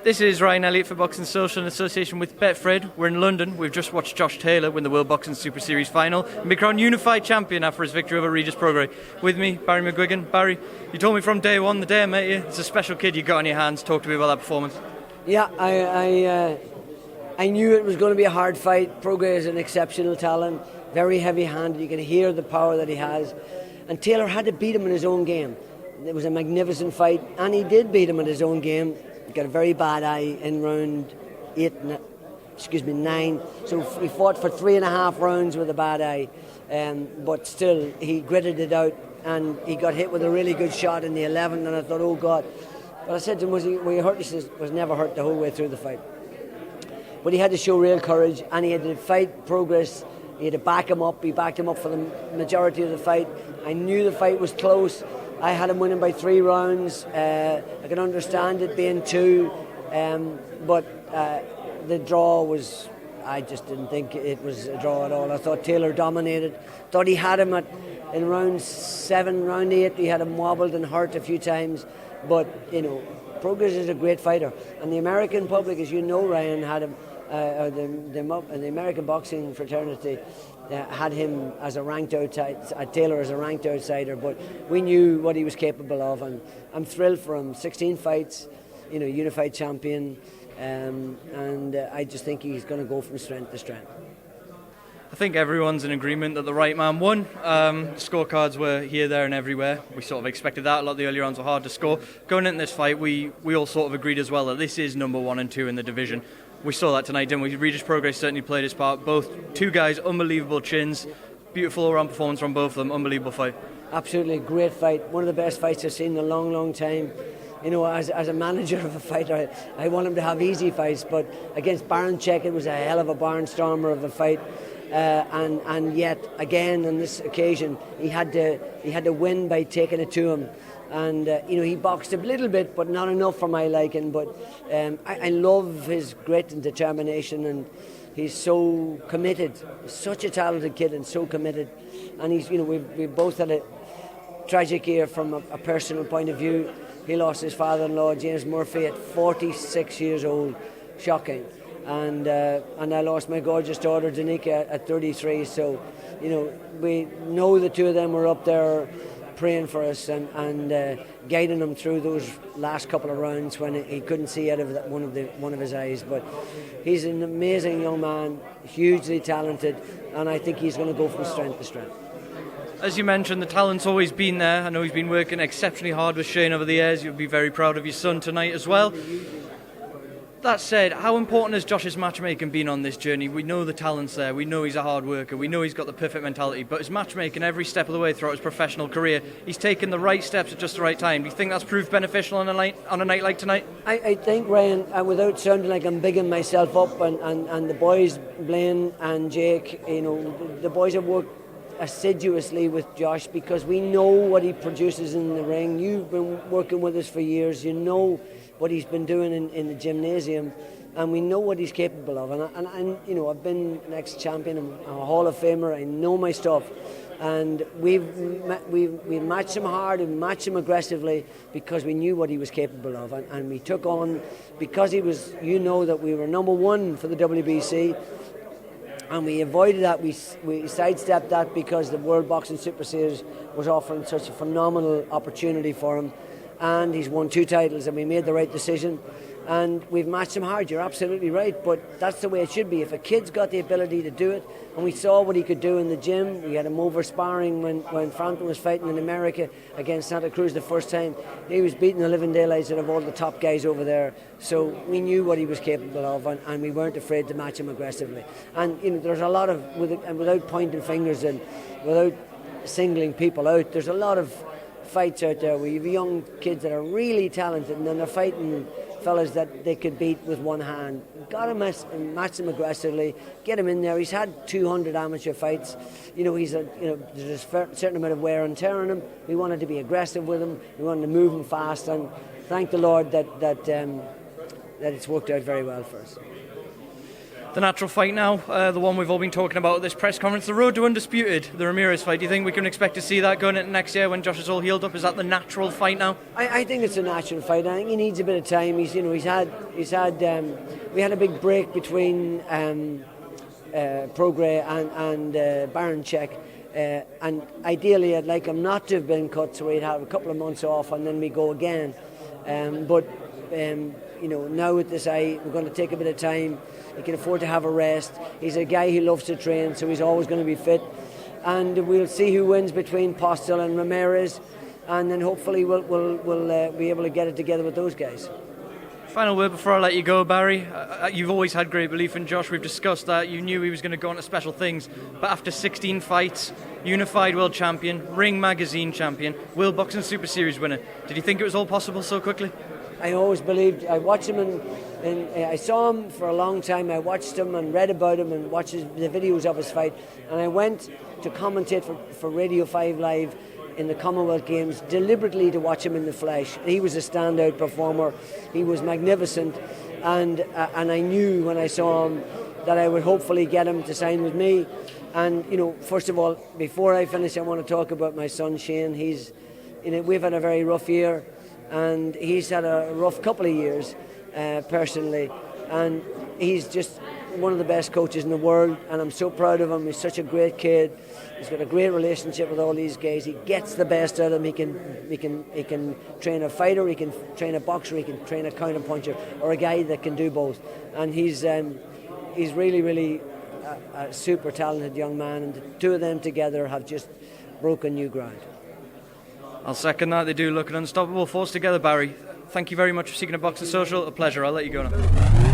This is Ryan Elliott for Boxing Social in association with Betfred. We're in London. We've just watched Josh Taylor win the World Boxing Super Series final and be crowned unified champion after his victory over Regis Prograis. With me, Barry McGUIGAN. Barry, you told me from day one, the day I met you, it's a special kid you got on your hands. Talk to me about that performance. Yeah, I knew it was going to be a hard fight. Prograis is an exceptional talent, very heavy-handed. You can hear the power that he has. And Taylor had to beat him in his own game. It was a magnificent fight, and he did beat him in his own game. He got a very bad eye in round 9. So he fought for 3.5 rounds with a bad eye. But still, he gritted it out, and he got hit with a really good shot in the 11th, and I thought, oh God. But I said to him, were you hurt? He says, was never hurt the whole way through the fight. But he had to show real courage, and he had to fight Prograis. He had to back him up. He backed him up for the majority of the fight. I knew the fight was close. I had him winning by 3 rounds. I can understand it being 2, but the draw was, I just didn't think it was a draw at all. I thought Taylor dominated. Thought he had him in round 7, round 8. He had him wobbled and hurt a few times. But, you know, Prograis is a great fighter. And the American public, as you know, Ryan, had him, the American boxing fraternity had him as a ranked outsider, Taylor as a ranked outsider, but we knew what he was capable of, and I'm thrilled for him. 16 fights, you know, unified champion, and I just think he's going to go from strength to strength. I think everyone's in agreement that the right man won. Scorecards were here, there and everywhere. We sort of expected that. A lot of the early rounds were hard to score. Going into this fight, we all sort of agreed as well that this is number 1 and 2 in the division. We saw that tonight, didn't we? Regis Prograis certainly played his part. Both 2 guys, unbelievable chins. Beautiful all-round performance from both of them. Unbelievable fight. Absolutely, great fight. One of the best fights I've seen in a long, long time. You know, as a manager of a fighter, I want him to have easy fights, but against Baranchek, it was a hell of a barnstormer of a fight. And yet, again, on this occasion, he had to win by taking it to him. And, you know, he boxed a little bit, but not enough for my liking. But I love his grit and determination, and he's so committed. He's such a talented kid and so committed. And he's, you know, we've both had a tragic year from a personal point of view. He lost his father-in-law, James Murphy, at 46 years old. Shocking. And I lost my gorgeous daughter, Danica, at 33. So, you know, we know the two of them were up there praying for us and guiding him through those last couple of rounds when he couldn't see out of one of his eyes. But he's an amazing young man, hugely talented, and I think he's going to go from strength to strength. As you mentioned, the talent's always been there. I know he's been working exceptionally hard with Shane over the years. You'll be very proud of your son tonight as well. That said, how important has Josh's matchmaking been on this journey? We know the talent's there, we know he's a hard worker, we know he's got the perfect mentality, but his matchmaking every step of the way throughout his professional career, he's taken the right steps at just the right time. Do you think that's proved beneficial on a night like tonight? I think, Ryan, without sounding like I'm bigging myself up, and the boys, Blaine and Jake, you know, the boys have worked assiduously with Josh because we know what he produces in the ring. You've been working with us for years, you know what he's been doing in the gymnasium, and we know what he's capable of. And you know, I've been an ex-champion, I'm a Hall of Famer, I know my stuff, and we've matched him hard and matched him aggressively because we knew what he was capable of, and we took on, because he was, you know, that we were number 1 for the WBC, and we avoided that, we sidestepped that because the World Boxing Super Series was offering such a phenomenal opportunity for him. And he's won 2 titles, and we made the right decision, and we've matched him hard. You're absolutely right, but that's the way it should be. If a kid's got the ability to do it, and we saw what he could do in the gym, we had him over sparring when Frampton was fighting in America against Santa Cruz the first time. He was beating the living daylights out of all the top guys over there, so we knew what he was capable of, and we weren't afraid to match him aggressively. And you know, there's a lot of, without pointing fingers and without singling people out, there's a lot of fights out there where you have young kids that are really talented, and then they're fighting fellas that they could beat with one hand. Got to match him aggressively, get him in there. He's had 200 amateur fights. You know, there's a certain amount of wear and tear on him. We wanted to be aggressive with him. We wanted to move him fast, and thank the Lord that it's worked out very well for us. The natural fight now, the one we've all been talking about at this press conference, the road to undisputed, the Ramirez fight. Do you think we can expect to see that going into next year when Josh is all healed up? Is that the natural fight now? I think it's a natural fight. I think he needs a bit of time. We had a big break between Prograis and Baranchek. And ideally, I'd like him not to have been cut, so we'd have a couple of months off and then we go again. Now with this eye, we're going to take a bit of time. He can afford to have a rest. He's a guy who loves to train, so he's always going to be fit. And we'll see who wins between Postel and Ramirez, and then hopefully we'll be able to get it together with those guys. Final word before I let you go, Barry. You've always had great belief in Josh. We've discussed that. You knew he was going to go on to special things. But after 16 fights, unified world champion, Ring Magazine champion, World Boxing Super Series winner, did you think it was all possible so quickly? I always believed. I watched him I saw him for a long time. I watched him and read about him and watched the videos of his fight. And I went to commentate for Radio 5 Live in the Commonwealth Games deliberately to watch him in the flesh. He was a standout performer. He was magnificent, and I knew when I saw him that I would hopefully get him to sign with me. And first of all, before I finish, I want to talk about my son Shane. We've had a very rough year, and he's had a rough couple of years personally, and he's just one of the best coaches in the world, and I'm so proud of him. He's such a great kid. He's got a great relationship with all these guys. He gets the best out of them. He can train a fighter, he can train a boxer, he can train a counter puncher, or a guy that can do both. And he's really, really a super talented young man, and the two of them together have just broken new ground. I'll second that. They do look an unstoppable force together, Barry. Thank you very much for speaking to Boxing Social. A pleasure. I'll let you go now.